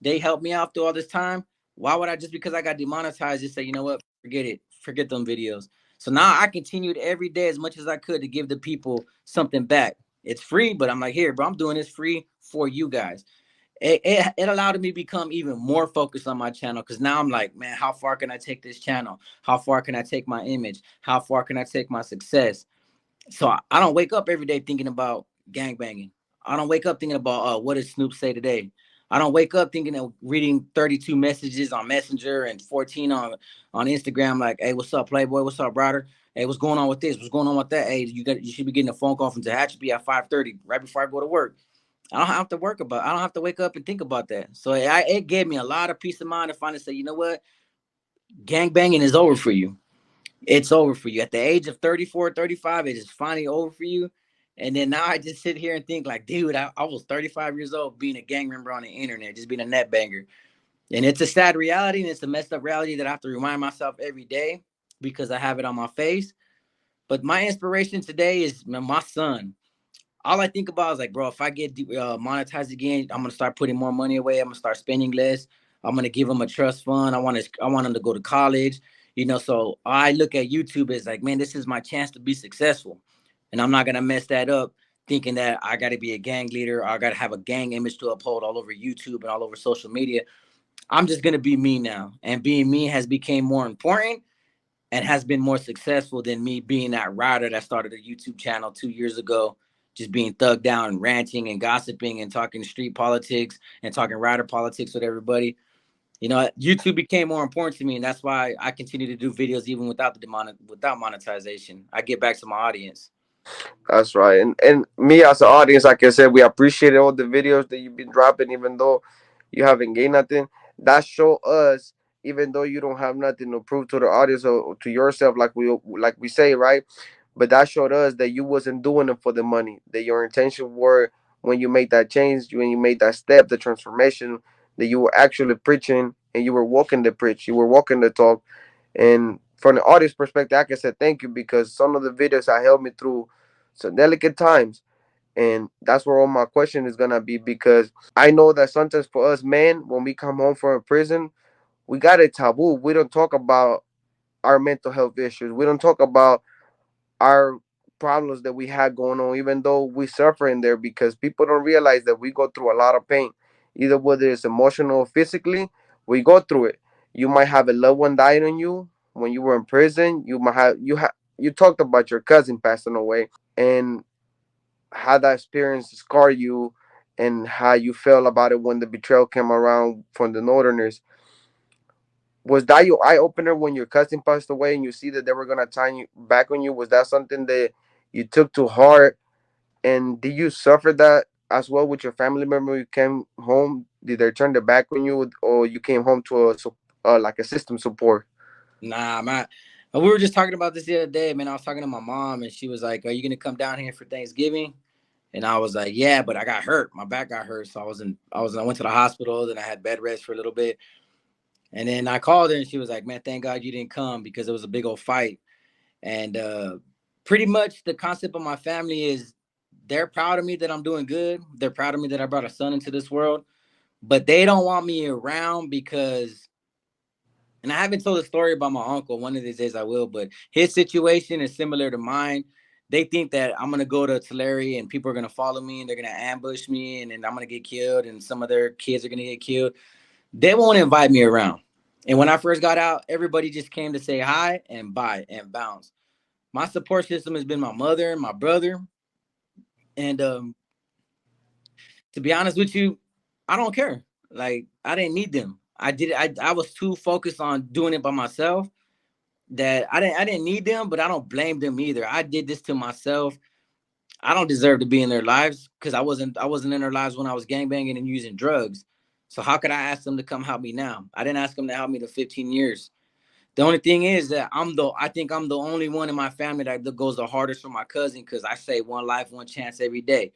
They helped me out through all this time. Why would I, just because I got demonetized, just say, you know what, forget it, forget them videos. So now I continued every day as much as I could to give the people something back. It's free, but I'm like, here, bro, I'm doing this free for you guys. It allowed me to become even more focused on my channel, because now I'm like, man, how far can I take this channel? How far can I take my image? How far can I take my success? So I don't wake up every day thinking about gang banging. I don't wake up thinking about what did Snoop say today. I don't wake up thinking of reading 32 messages on Messenger and 14 on Instagram. Like, hey, what's up, Playboy? What's up, brother? Hey, what's going on with this? What's going on with that? Hey, you should be getting a phone call from Tehachapi at 5:30 right before I go to work. I don't have to work about. I don't have to wake up and think about that. So it gave me a lot of peace of mind to finally say, you know what, gang banging is over for you. It's over for you. At the age of 34, 35, it is finally over for you. And then now I just sit here and think like, dude, I was 35 years old being a gang member on the internet, just being a net banger. And it's a sad reality, and it's a messed up reality that I have to remind myself every day because I have it on my face. But my inspiration today is my son. All I think about is like, bro, if I get monetized again, I'm gonna start putting more money away. I'm gonna start spending less. I'm gonna give him a trust fund. I want him to go to college. So I look at YouTube as like, man, this is my chance to be successful, and I'm not gonna mess that up, thinking that I got to be a gang leader or I got to have a gang image to uphold all over YouTube and all over social media. I'm just gonna be me now, and being me has become more important and has been more successful than me being that writer that started a YouTube channel 2 years ago, just being thugged down and ranting and gossiping and talking street politics and talking writer politics with everybody. YouTube became more important to me, and that's why I continue to do videos even without without monetization. I get back to my audience. That's right. And me as an audience, like I said, we appreciate all the videos that you've been dropping, even though you haven't gained nothing. That show us, even though you don't have nothing to prove to the audience or to yourself, like we say, right? But that showed us that you wasn't doing it for the money. That your intention were, when you made that change, when you made that step, the transformation, that you were actually preaching and you were walking the preach, you were walking the talk. And from the audience perspective, I can say thank you, because some of the videos I helped me through some delicate times. And that's where all my question is gonna be, because I know that sometimes for us men, when we come home from a prison, we got a taboo. We don't talk about our mental health issues. We don't talk about our problems that we had going on, even though we suffer in there, because people don't realize that we go through a lot of pain, either whether it's emotional or physically. We go through it. You might have a loved one dying on you when you were in prison. You talked about your cousin passing away, and how that experience scarred you, and how you felt about it when the betrayal came around from the Northerners. Was that your eye opener when your cousin passed away and you see that they were gonna turn you back on you? Was that something that you took to heart? And did you suffer that as well with your family member? You came home, did they turn their back on you, or you came home to like a system support? Nah, man. We were just talking about this the other day, man. I was talking to my mom, and she was like, "Are you gonna come down here for Thanksgiving?" And I was like, "Yeah," but I got hurt. My back got hurt, so I went to the hospital. Then I had bed rest for a little bit, and then I called her, and she was like, "Man, thank God you didn't come because it was a big old fight." And pretty much the concept of my family is they're proud of me that I'm doing good. They're proud of me that I brought a son into this world, but they don't want me around because, and I haven't told a story about my uncle. One of these days I will, but his situation is similar to mine. They think that I'm gonna go to Tulare and people are gonna follow me and they're gonna ambush me and then I'm gonna get killed and some of their kids are gonna get killed. They won't invite me around. And when I first got out, everybody just came to say hi and bye and bounce. My support system has been my mother and my brother. And to be honest with you, I don't care. Like I didn't need them. I did. I was too focused on doing it by myself that I didn't need them, but I don't blame them either. I did this to myself. I don't deserve to be in their lives because I wasn't in their lives when I was gangbanging and using drugs. So how could I ask them to come help me now? I didn't ask them to help me the 15 years. The only thing is that I think I'm the only one in my family that goes the hardest for my cousin because I say one life, one chance every day.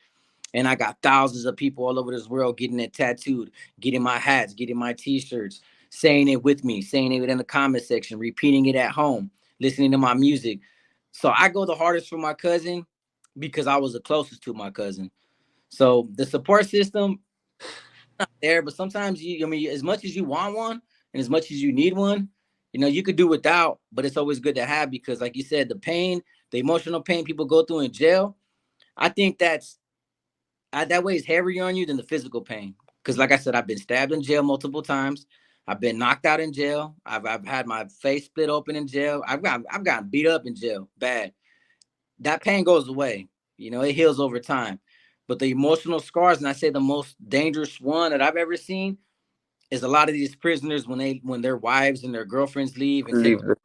And I got thousands of people all over this world getting it tattooed, getting my hats, getting my t-shirts, saying it with me, saying it in the comment section, repeating it at home, listening to my music. So I go the hardest for my cousin because I was the closest to my cousin. So the support system, there, but sometimes I mean, as much as you want one and as much as you need one, you could do without, but it's always good to have because, like you said, the pain, the emotional pain people go through in jail, I think that weighs heavier on you than the physical pain. Because, like I said, I've been stabbed in jail multiple times. I've been knocked out in jail. I've had my face split open in jail. I've gotten beat up in jail bad. That pain goes away. It heals over time. But the emotional scars, and I say the most dangerous one that I've ever seen, is a lot of these prisoners when their wives and their girlfriends leave and take, Leave the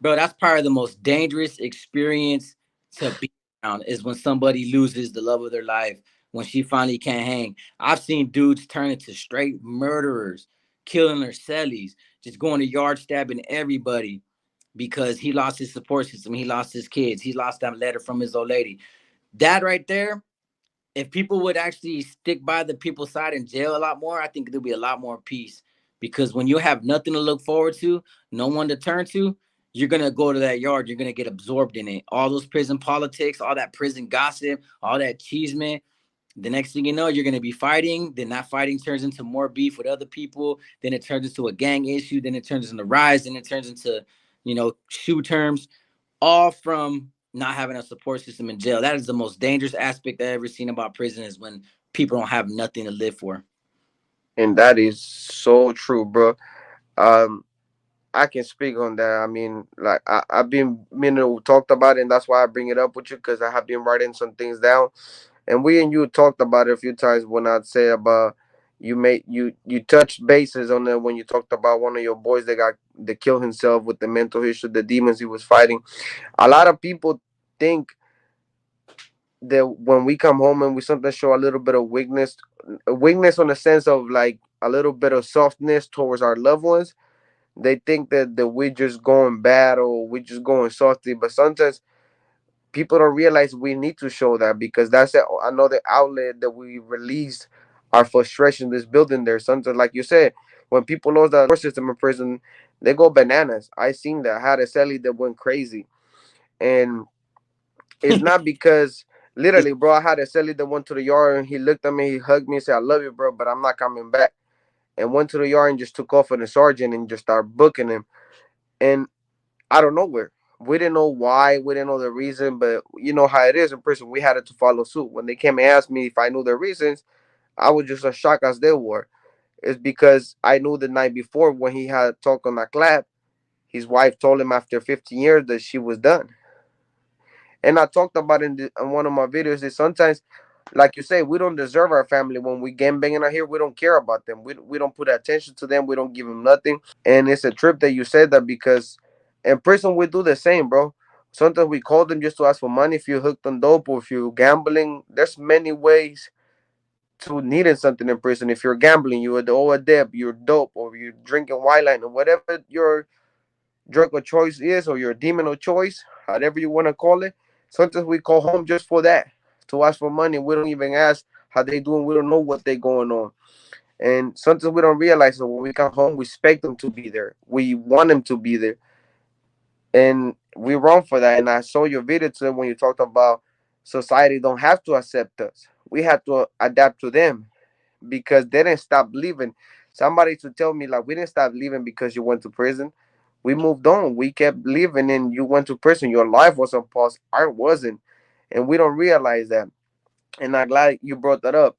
bro, that's probably the most dangerous experience to be around is when somebody loses the love of their life, when she finally can't hang. I've seen dudes turn into straight murderers, killing their cellies, just going to yard stabbing everybody because he lost his support system, he lost his kids, he lost that letter from his old lady. That right there, if people would actually stick by the people's side in jail a lot more, I think there'll be a lot more peace. Because when you have nothing to look forward to, no one to turn to, you're gonna go to that yard. You're gonna get absorbed in it. All those prison politics, all that prison gossip, all that cheeseman. The next thing you know, you're gonna be fighting. Then that fighting turns into more beef with other people. Then it turns into a gang issue. Then it turns into riots. Then it turns into, shoe terms, all from not having a support system in jail. That is the most dangerous aspect I've ever seen about prison is when people don't have nothing to live for. and that is so true, bro. Um, I can speak on that. I mean, like I've been meaning to talked about it, and that's why I bring it up with you because I have been writing some things down, and we and you talked about it a few times when I'd say about you touched bases on it when you talked about one of your boys that killed himself with the mental issue, the demons he was fighting. A lot of people think that when we come home and we sometimes show a little bit of weakness, weakness on the sense of like a little bit of softness towards our loved ones, they think that we're just going bad or we're just going softy. But sometimes people don't realize we need to show that because that's another outlet that we release our frustration that's building there. Sometimes, like you said, when people lose the system in prison, they go bananas. I seen that. I had a cellie that went crazy. And it's not because literally, bro, I had a cellie that went to the yard and he looked at me, he hugged me and said, I love you, bro, but I'm not coming back. And went to the yard and just took off on the sergeant and just started booking him. And I don't know where. We didn't know why. We didn't know the reason, but you know how it is in prison. We had to follow suit. When they came and asked me if I knew the reasons, I was just as shocked as they were. It's because I knew the night before when he had talked on that clap, his wife told him after 15 years that she was done. And I talked about in one of my videos that sometimes, like you say, we don't deserve our family when we game banging out here. We don't care about them. We don't put attention to them. We don't give them nothing. And it's a trip that you said that because in prison we do the same, bro. Sometimes we call them just to ask for money. If you're hooked on dope or if you're gambling, there's many ways to needing something in prison. If you're gambling, you're the old debt, you're dope, or you're drinking white line, or whatever your drug of choice is, or your demon of choice, whatever you want to call it. Sometimes we call home just for that, to ask for money. We don't even ask how they doing. We don't know what they going on. And sometimes we don't realize that when we come home, we expect them to be there. We want them to be there. And we wrong for that. And I saw your video today when you talked about society don't have to accept us. We have to adapt to them because they didn't stop living. Somebody to tell me like we didn't stop living because you went to prison. We moved on. We kept living and you went to prison. Your life was on pause. Ours wasn't. And we don't realize that. And I'm glad you brought that up.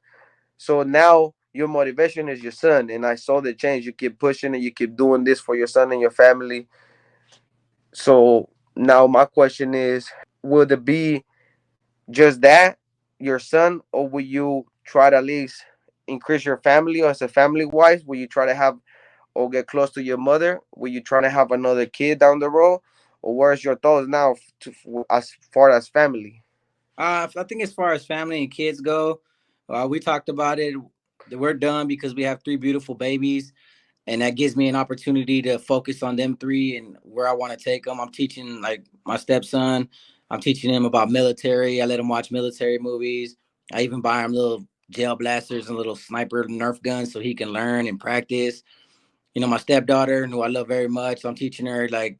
So now your motivation is your son. And I saw the change. You keep pushing and you keep doing this for your son and your family. So now my question is, will it be just that, your son, or will you try to at least increase your family or as a family wise? Will you try to have or get close to your mother? Will you try to have another kid down the road? Or where's your thoughts now as far as family? I think as far as family and kids go, we talked about it. We're done because we have three beautiful babies, and that gives me an opportunity to focus on them three and where I want to take them. I'm teaching like my stepson. I'm teaching him about military. I let him watch military movies. I even buy him little gel blasters and little sniper Nerf guns so he can learn and practice. My stepdaughter, who I love very much, I'm teaching her like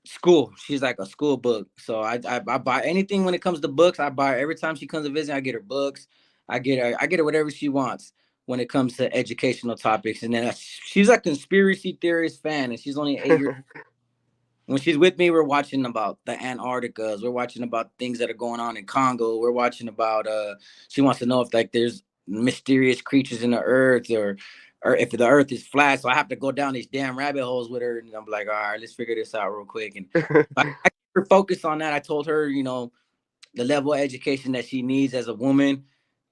school. She's like a school book. So I buy anything when it comes to books. I buy her every time she comes to visit. I get her books. I get her whatever she wants. when it comes to educational topics. And then she's a conspiracy theorist fan, and she's only 8 years. When she's with me, we're watching about the Antarcticas. We're watching about things that are going on in Congo. We're watching about she wants to know if like there's mysterious creatures in the earth, or if the earth is flat. So I have to go down these damn rabbit holes with her, and I'm like, all right, let's figure this out real quick. And I keep her focused on that. I told her, the level of education that she needs as a woman,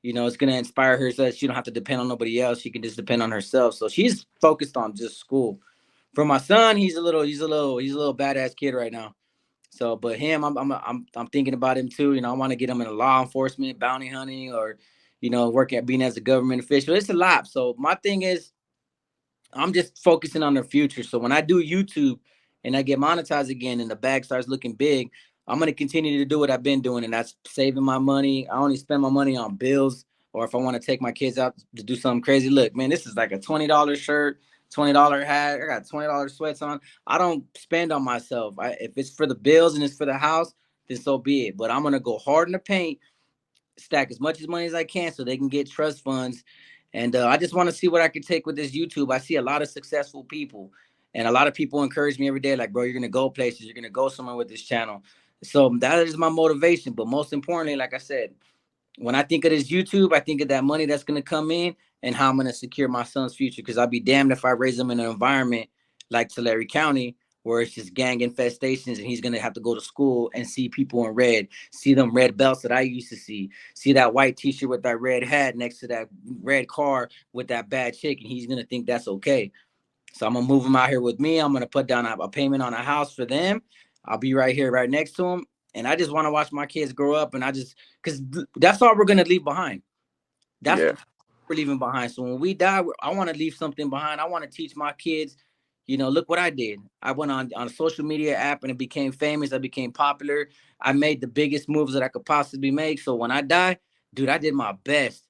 it's gonna inspire her so that she don't have to depend on nobody else. She can just depend on herself. So she's focused on just school. For my son, he's a little badass kid right now. So, but him, I'm thinking about him too. I want to get him in law enforcement, bounty hunting, or working at being as a government official. It's a lot. So my thing is, I'm just focusing on their future. So when I do YouTube and I get monetized again and the bag starts looking big, I'm gonna continue to do what I've been doing, and that's saving my money. I only spend my money on bills, or if I want to take my kids out to do something crazy. Look, man, this is like a $20 shirt, $20 hat. I got $20 sweats on. I don't spend on myself. If it's for the bills and it's for the house, then so be it. But I'm gonna go hard in the paint, stack as much as money as I can so they can get trust funds. And I just want to see what I can take with this YouTube. I see a lot of successful people, and a lot of people encourage me every day, like, bro, you're gonna go places, you're gonna go somewhere with this channel. So that is my motivation. But most importantly, like I said, when I think of this YouTube, I think of that money that's going to come in and how I'm going to secure my son's future. Because I'll be damned if I raise him in an environment like Tulare County where it's just gang infestations and he's going to have to go to school and see people in red, see them red belts that I used to see that white t-shirt with that red hat next to that red car with that bad chick, and he's going to think that's okay. So I'm going to move him out here with me. I'm going to put down a payment on a house for them. I'll be right here, right next to him. And I just want to watch my kids grow up. And because that's all we're going to leave behind. That's Yeah. we're leaving behind. So when we die, I want to leave something behind. I want to teach my kids, look what I did. I went on a social media app and it became famous. I became popular. I made the biggest moves that I could possibly make. So when I die, dude, I did my best.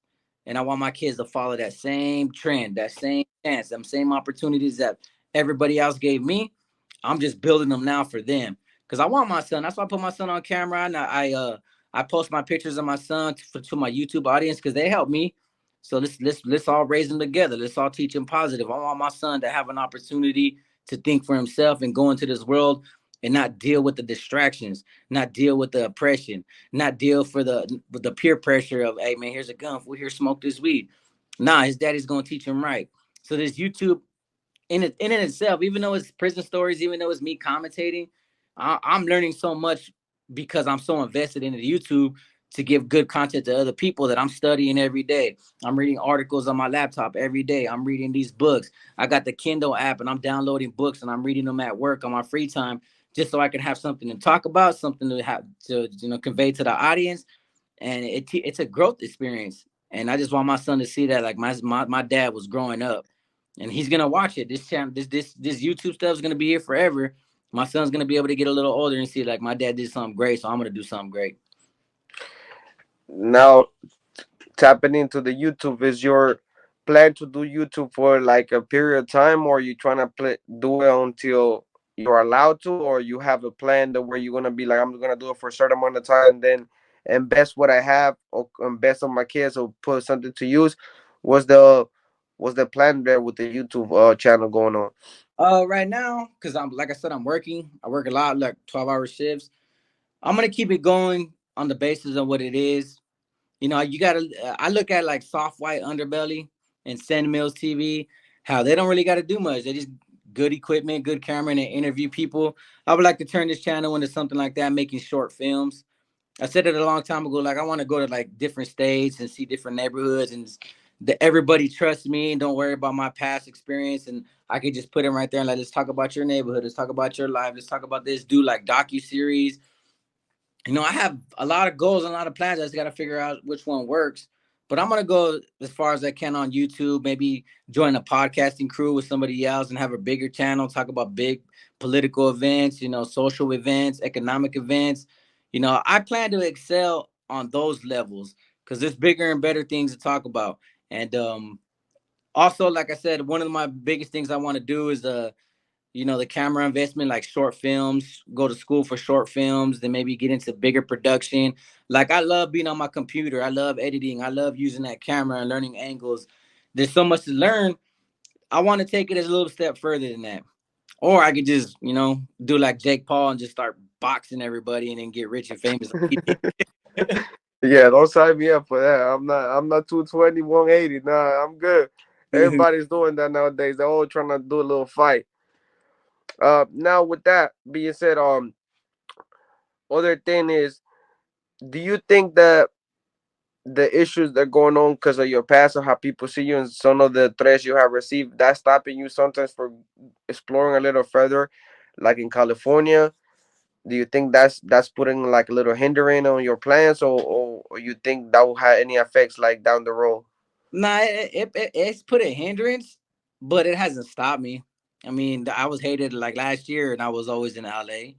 And I want my kids to follow that same trend, that same chance, them same opportunities that everybody else gave me. I'm just building them now for them. Because I want my son. That's why I put my son on camera. And I post my pictures of my son to my YouTube audience because they help me. So let's all raise them together. Let's all teach him positive. I want my son to have an opportunity to think for himself and go into this world and not deal with the distractions, not deal with the oppression, not deal with the peer pressure of, hey man, here's a gun. We're here, smoke this weed. Nah, his daddy's gonna teach him right. So this YouTube in itself, even though it's prison stories, even though it's me commentating, I'm learning so much because I'm so invested in the YouTube to give good content to other people that I'm studying every day. I'm reading articles on my laptop every day. I'm reading these books. I got the Kindle app and I'm downloading books and I'm reading them at work on my free time just so I can have something to talk about, something to have to convey to the audience, and it's a growth experience. And I just want my son to see that like my dad was growing up, and he's gonna watch it. This channel, this YouTube stuff is gonna be here forever. My son's gonna be able to get a little older and see like my dad did something great, so I'm gonna do something great. Now, tapping into the YouTube, is your plan to do YouTube for like a period of time, or you trying to do it until you're allowed to, or you have a plan that where you're gonna be like, I'm gonna do it for a certain amount of time, then invest what I have or invest on my kids or put something to use? Was the plan there with the YouTube channel going on? Right now, because I'm like I said, I'm working. I work a lot, like 12-hour shifts. I'm gonna keep it going on the basis of what it is. You gotta. I look at like Soft White Underbelly and Send Mills TV. How they don't really got to do much. They just good equipment, good camera, and they interview people. I would like to turn this channel into something like that, making short films. I said it a long time ago. Like I want to go to like different states and see different neighborhoods, and everybody trusts me and don't worry about my past experience. And I could just put it right there and like, let's talk about your neighborhood. Let's talk about your life. Let's talk about this. Do like docu series. I have a lot of goals and a lot of plans. I just got to figure out which one works. But I'm gonna go as far as I can on YouTube. Maybe join a podcasting crew with somebody else and have a bigger channel. Talk about big political events, social events, economic events. I plan to excel on those levels because there's bigger and better things to talk about. And also, like I said, one of my biggest things I want to do is the camera investment, like short films, go to school for short films, then maybe get into bigger production. Like I love being on my computer. I love editing. I love using that camera and learning angles. there's so much to learn. I want to take it as a little step further than that. Or I could just, do like Jake Paul and just start boxing everybody and then get rich and famous like he did. Yeah, don't sign me up for that. I'm not 220, 180. Nah, I'm good. Everybody's doing that nowadays. They're all trying to do a little fight. Now with that being said, other thing is, do you think that the issues that are going on because of your past or how people see you and some of the threats you have received, that's stopping you sometimes for exploring a little further, like in California? Do you think that's putting like a little hindering on your plans, or you think that will have any effects like down the road? Nah, it's put a hindrance, but it hasn't stopped me. I mean, I was hated like last year, and I was always in LA.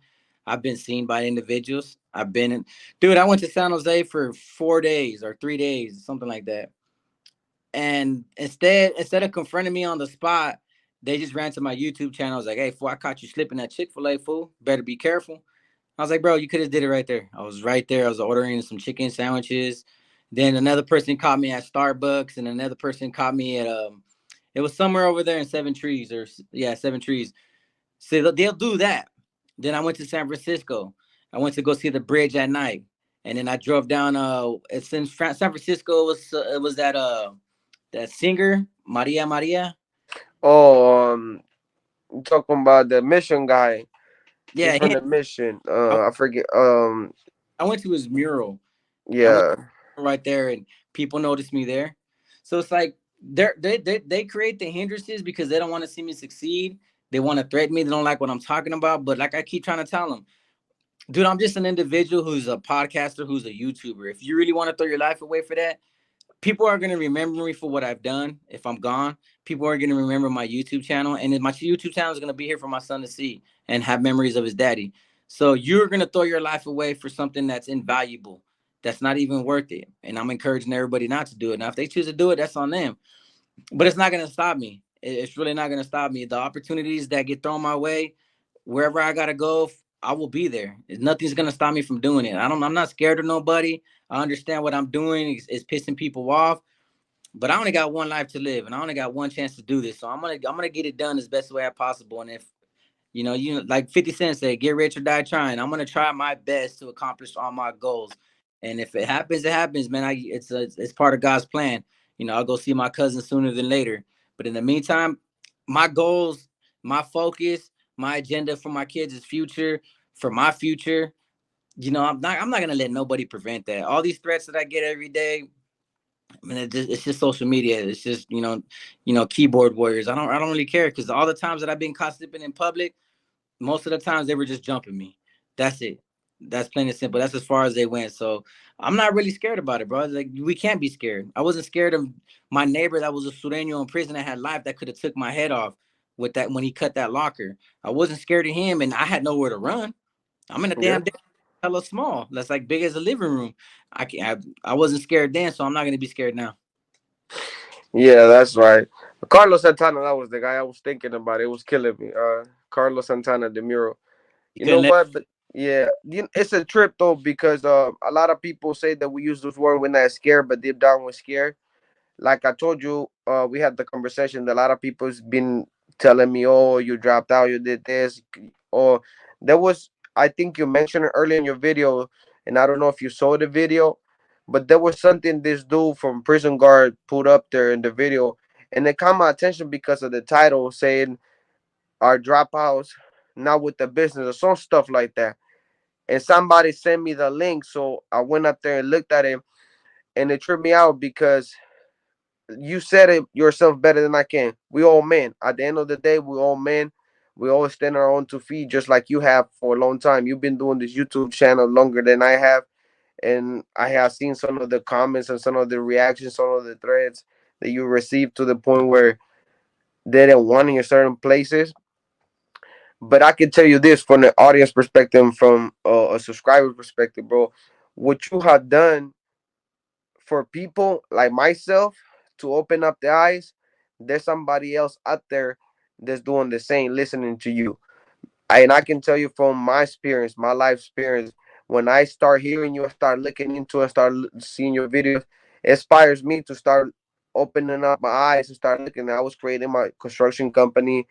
I've been seen by individuals. I've been in, dude. I went to San Jose for 4 days or 3 days, something like that. And instead of confronting me on the spot, they just ran to my YouTube channel. I was like, "Hey, fool, I caught you slipping at Chick-fil-A, fool. Better be careful." I was like, "Bro, you could have did it right there." I was right there. I was ordering some chicken sandwiches. Then another person caught me at Starbucks, and another person caught me at it was somewhere over there in Seven Trees, or yeah, Seven Trees. So they'll do that. Then I went to San Francisco. I went to go see the bridge at night, and then I drove down. It's in San Francisco. It was that singer Maria Maria. Oh, I'm talking about the mission guy. He's Yeah, from him. the mission. I, I forget. I went to his mural. I went Yeah, right there, and people noticed me there. So it's like they create the hindrances because they don't want to see me succeed. They want to threaten me. They don't like what I'm talking about. But like I keep trying to tell them, dude, I'm just an individual who's a podcaster, who's a YouTuber. If you really want to throw your life away for that, people are going to remember me for what I've done if I'm gone. People are going to remember my YouTube channel, and my YouTube channel is going to be here for my son to see and have memories of his daddy. So you're going to throw your life away for something that's invaluable, that's not even worth it. And I'm encouraging everybody not to do it. Now, if they choose to do it, that's on them. But it's not going to stop me. It's really not going to stop me. The opportunities that get thrown my way, wherever I got to go, I will be there. Nothing's going to stop me from doing it. I'm not scared of nobody. I understand what I'm doing is pissing people off, but I only got one life to live, and I only got one chance to do this. So I'm gonna get it done as best way I possible. And if like 50 Cent said, get rich or die trying. I'm gonna try my best to accomplish all my goals. And if it happens, it happens, man. It's part of God's plan. I'll go see my cousin sooner than later. But in the meantime, my goals, my focus, my agenda for my kids' future, for my future. I'm not gonna let nobody prevent that. All these threats that I get every day, I mean, it's just social media. It's just keyboard warriors. I don't really care because all the times that I've been caught slipping in public, most of the times they were just jumping me. That's it. That's plain and simple. That's as far as they went. So I'm not really scared about it, bro. Like we can't be scared. I wasn't scared of my neighbor that was a Sureño in prison that had life that could have took my head off with that when he cut that locker. I wasn't scared of him, and I had nowhere to run. I'm in a yeah, damn hella small. That's like big as a living room. I wasn't scared then, so I'm not gonna be scared now. yeah. That's right. Carlos Santana, that was the guy I was thinking about. It was killing me. Carlos Santana, the mural. You You know couldn't let. what? But yeah, it's a trip though because a lot of people say that we use those words when they're scared, but deep down we're scared. Like I told you, we had the conversation. That a lot of people's been telling me, "Oh, you dropped out, you did this," or there was. I think you mentioned it earlier in your video, and I don't know if you saw the video, but there was something this dude from Prison Guard put up there in the video, and it caught my attention because of the title saying "Our dropouts not with the business" or some stuff like that. And somebody sent me the link, so I went up there and looked at it, and it tripped me out because you said it yourself better than I can. We all men. At the end of the day, we all men. We all stand on our own two feet, just like you have for a long time. You've been doing this YouTube channel longer than I have, and I have seen some of the comments and some of the reactions, some of the threads that you received to the point where they didn't want you certain places. But I can tell you this from the audience perspective, from a subscriber perspective, bro. What you have done for people like myself to open up the eyes, there's somebody else out there that's doing the same, listening to you. And I can tell you from my experience, my life experience, when I start hearing you, I start looking into and start seeing your videos, it inspires me to start opening up my eyes and start looking. I was creating my construction company.